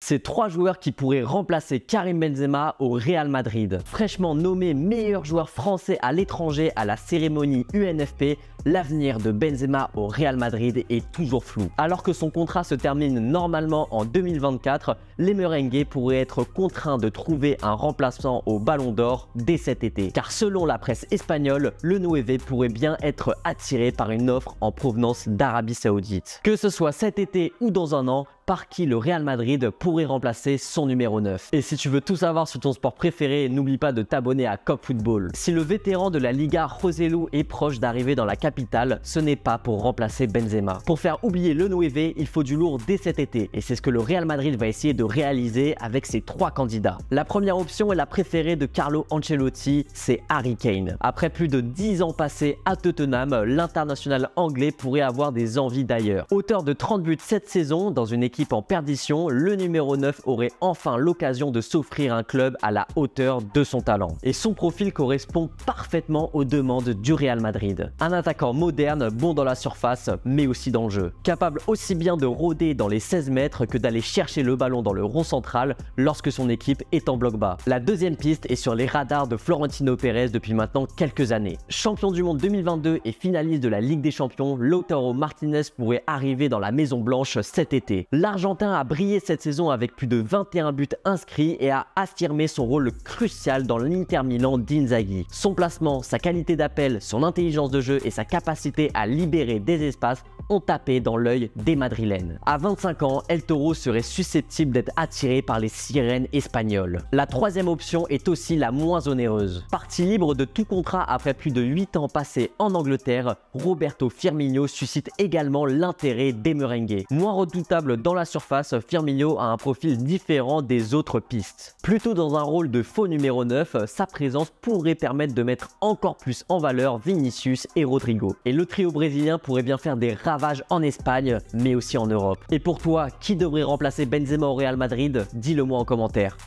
C'est 3 joueurs qui pourraient remplacer Karim Benzema au Real Madrid. Fraîchement nommé meilleur joueur français à l'étranger à la cérémonie UNFP, l'avenir de Benzema au Real Madrid est toujours flou. Alors que son contrat se termine normalement en 2024, les merengues pourraient être contraints de trouver un remplaçant au Ballon d'Or dès cet été. Car selon la presse espagnole, le 9 pourrait bien être attiré par une offre en provenance d'Arabie Saoudite. Que ce soit cet été ou dans un an, par qui le Real Madrid pourrait remplacer son numéro 9. Et si tu veux tout savoir sur ton sport préféré, n'oublie pas de t'abonner à Cop Football. Si le vétéran de la Liga Joselu est proche d'arriver dans la capitale, ce n'est pas pour remplacer Benzema. Pour faire oublier le 9, il faut du lourd dès cet été et c'est ce que le Real Madrid va essayer de réaliser avec ses 3 candidats. La première option est la préférée de Carlo Ancelotti, c'est Harry Kane. Après plus de 10 ans passés à Tottenham, l'international anglais pourrait avoir des envies d'ailleurs. Auteur de 30 buts cette saison dans une équipe en perdition, le numéro 9 aurait enfin l'occasion de s'offrir un club à la hauteur de son talent. Et son profil correspond parfaitement aux demandes du Real Madrid. Un attaquant moderne, bon dans la surface, mais aussi dans le jeu. Capable aussi bien de rôder dans les 16 mètres que d'aller chercher le ballon dans le rond central lorsque son équipe est en bloc bas. La deuxième piste est sur les radars de Florentino Pérez depuis maintenant quelques années. Champion du monde 2022 et finaliste de la Ligue des Champions, Lautaro Martinez pourrait arriver dans la Maison Blanche cet été. L'Argentin a brillé cette saison avec plus de 21 buts inscrits et a affirmé son rôle crucial dans l'Inter Milan d'Inzaghi. Son placement, sa qualité d'appel, son intelligence de jeu et sa capacité à libérer des espaces ont tapé dans l'œil des Madrilènes. À 25 ans, El Toro serait susceptible d'être attiré par les sirènes espagnoles. La troisième option est aussi la moins onéreuse. Parti libre de tout contrat après plus de 8 ans passés en Angleterre, Roberto Firmino suscite également l'intérêt des merengues. Moins redoutable dans la surface, Firmino a un profil différent des autres pistes. Plutôt dans un rôle de faux numéro 9, sa présence pourrait permettre de mettre encore plus en valeur Vinicius et Rodrigo. Et le trio brésilien pourrait bien faire des ravages en Espagne, mais aussi en Europe. Et pour toi, qui devrait remplacer Benzema au Real Madrid? Dis-le moi en commentaire.